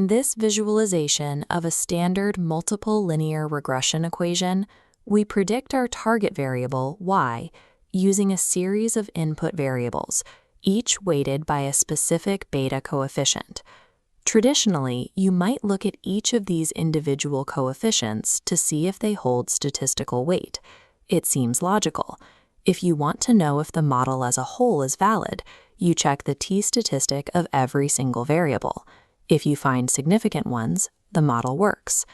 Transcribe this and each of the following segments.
In this visualization of a standard multiple linear regression equation, we predict our target variable, y, using a series of input variables, each weighted by a specific beta coefficient. Traditionally, you might look at each of these individual coefficients to see if they hold statistical weight. It seems logical. If you want to know if the model as a whole is valid, you check the t-statistic of every single variable. If you find significant ones, the model works.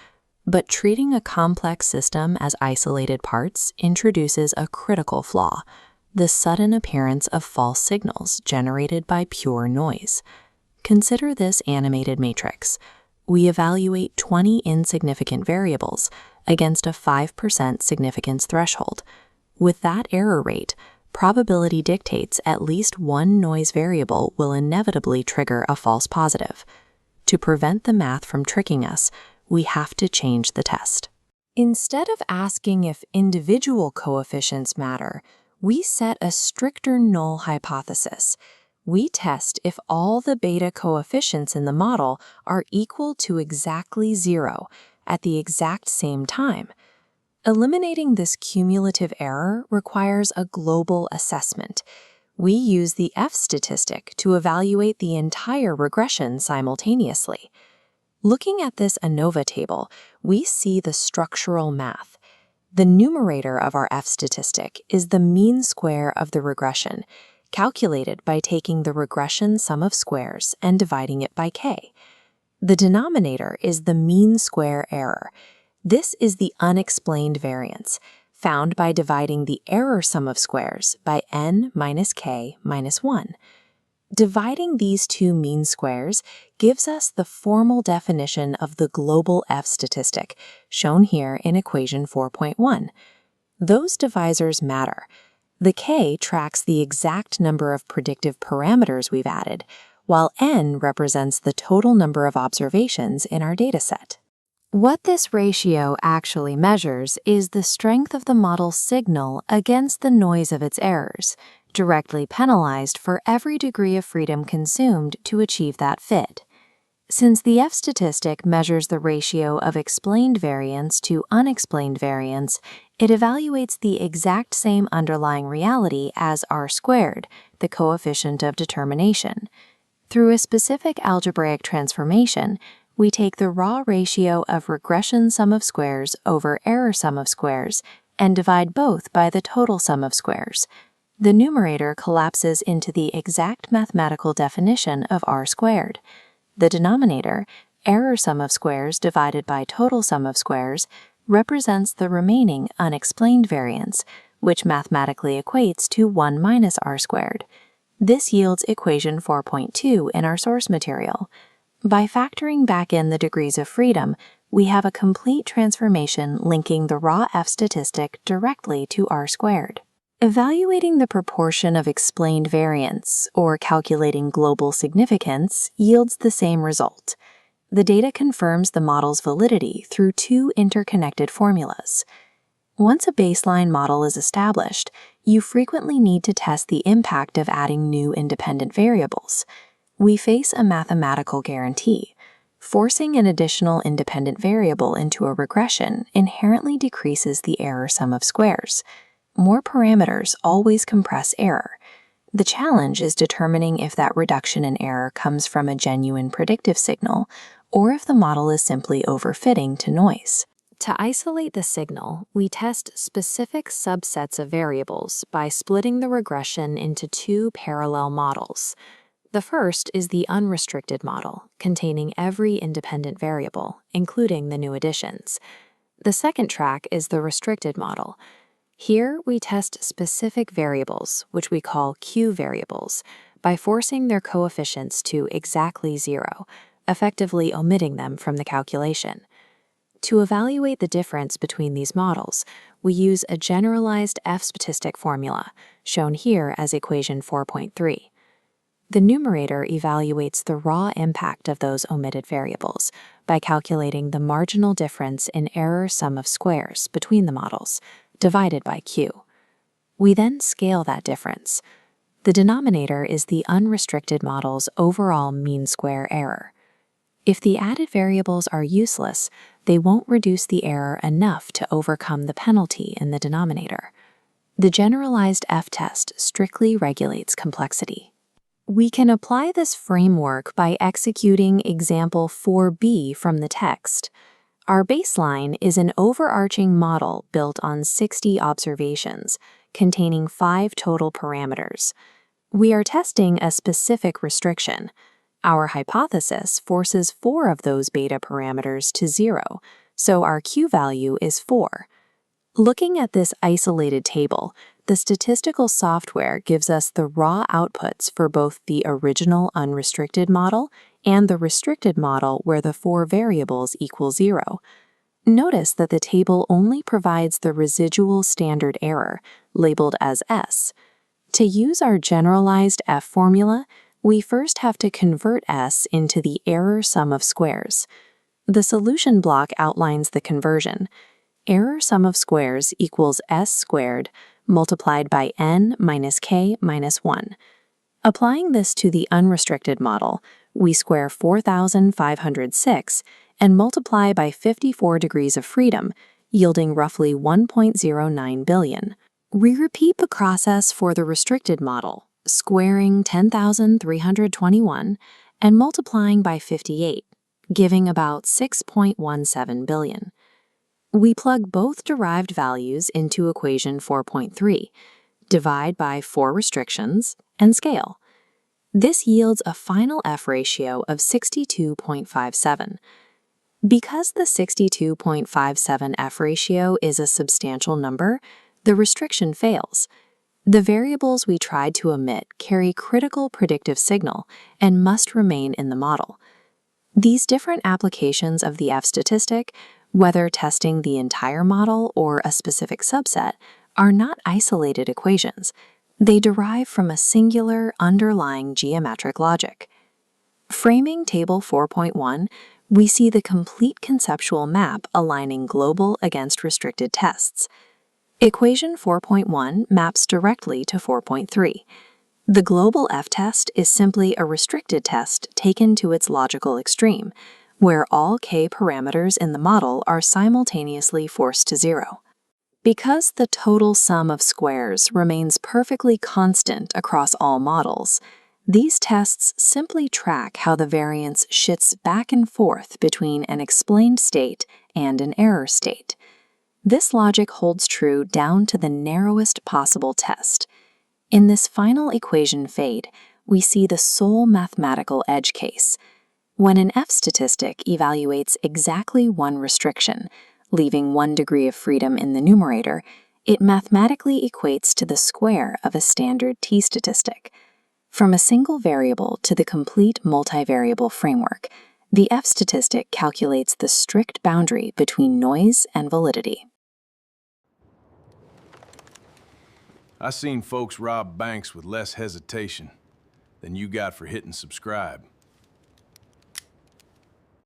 But treating a complex system as isolated parts introduces a critical flaw: the sudden appearance of false signals generated by pure noise. Consider this animated matrix. We evaluate 20 insignificant variables against a 5% significance threshold. With that error rate, probability dictates at least one noise variable will inevitably trigger a false positive. To prevent the math from tricking us, we have to change the test. Instead of asking if individual coefficients matter, we set a stricter null hypothesis. We test if all the beta coefficients in the model are equal to exactly 0 at the exact same time. Eliminating this cumulative error requires a global assessment. We use the F-Statistic to evaluate the entire regression simultaneously. Looking at this ANOVA table, we see the structural math. The numerator of our F-Statistic is the mean square of the regression, calculated by taking the regression sum of squares and dividing it by k. The denominator is the mean square error. This is the unexplained variance, found by dividing the error sum of squares by n minus k minus 1. Dividing these two mean squares gives us the formal definition of the global F-statistic, shown here in equation 4.1. Those divisors matter. The k tracks the exact number of predictive parameters we've added, while n represents the total number of observations in our dataset. What this ratio actually measures is the strength of the model's signal against the noise of its errors, directly penalized for every degree of freedom consumed to achieve that fit. Since the F-statistic measures the ratio of explained variance to unexplained variance, it evaluates the exact same underlying reality as r squared, the coefficient of determination. Through a specific algebraic transformation, we take the raw ratio of regression sum of squares over error sum of squares and divide both by the total sum of squares. The numerator collapses into the exact mathematical definition of r squared. The denominator, error sum of squares divided by total sum of squares, represents the remaining unexplained variance, which mathematically equates to 1 minus r squared. This yields equation 4.2 in our source material. By factoring back in the degrees of freedom, we have a complete transformation linking the raw F-statistic directly to r squared. Evaluating the proportion of explained variance, or calculating global significance, yields the same result. The data confirms the model's validity through two interconnected formulas. Once a baseline model is established, you frequently need to test the impact of adding new independent variables. We face a mathematical guarantee. Forcing an additional independent variable into a regression inherently decreases the error sum of squares. More parameters always compress error. The challenge is determining if that reduction in error comes from a genuine predictive signal or if the model is simply overfitting to noise. To isolate the signal, we test specific subsets of variables by splitting the regression into two parallel models. The first is the unrestricted model, containing every independent variable, including the new additions. The second track is the restricted model. Here, we test specific variables, which we call Q variables, by forcing their coefficients to exactly 0, effectively omitting them from the calculation. To evaluate the difference between these models, we use a generalized F-statistic formula, shown here as equation 4.3. The numerator evaluates the raw impact of those omitted variables by calculating the marginal difference in error sum of squares between the models, divided by Q. We then scale that difference. The denominator is the unrestricted model's overall mean square error. If the added variables are useless, they won't reduce the error enough to overcome the penalty in the denominator. The generalized F-test strictly regulates complexity. We can apply this framework by executing example 4b from the text. Our baseline is an overarching model built on 60 observations, containing 5 total parameters. We are testing a specific restriction. Our hypothesis forces 4 of those beta parameters to 0, so our Q value is 4. Looking at this isolated table, the statistical software gives us the raw outputs for both the original unrestricted model and the restricted model where the 4 variables equal 0. Notice that the table only provides the residual standard error, labeled as S. To use our generalized F formula, we first have to convert S into the error sum of squares. The solution block outlines the conversion. Error sum of squares equals S squared multiplied by n minus k minus 1. Applying this to the unrestricted model, we square 4,506 and multiply by 54 degrees of freedom, yielding roughly 1.09 billion. We repeat the process for the restricted model, squaring 10,321 and multiplying by 58, giving about 6.17 billion. We plug both derived values into equation 4.3, divide by 4 restrictions, and scale. This yields a final F ratio of 62.57. Because the 62.57 F ratio is a substantial number, the restriction fails. The variables we tried to omit carry critical predictive signal and must remain in the model. These different applications of the F-statistic, whether testing the entire model or a specific subset, are not isolated equations. They derive from a singular underlying geometric logic. Framing Table 4.1, we see the complete conceptual map aligning global against restricted tests. Equation 4.1 maps directly to 4.3. The global F-test is simply a restricted test taken to its logical extreme, where all k parameters in the model are simultaneously forced to 0. Because the total sum of squares remains perfectly constant across all models, these tests simply track how the variance shifts back and forth between an explained state and an error state. This logic holds true down to the narrowest possible test. In this final equation fade, we see the sole mathematical edge case. When an F-statistic evaluates exactly one restriction, leaving 1 degree of freedom in the numerator, it mathematically equates to the square of a standard t-statistic. From a single variable to the complete multivariable framework, the F-statistic calculates the strict boundary between noise and validity. I seen folks rob banks with less hesitation than you got for hitting subscribe.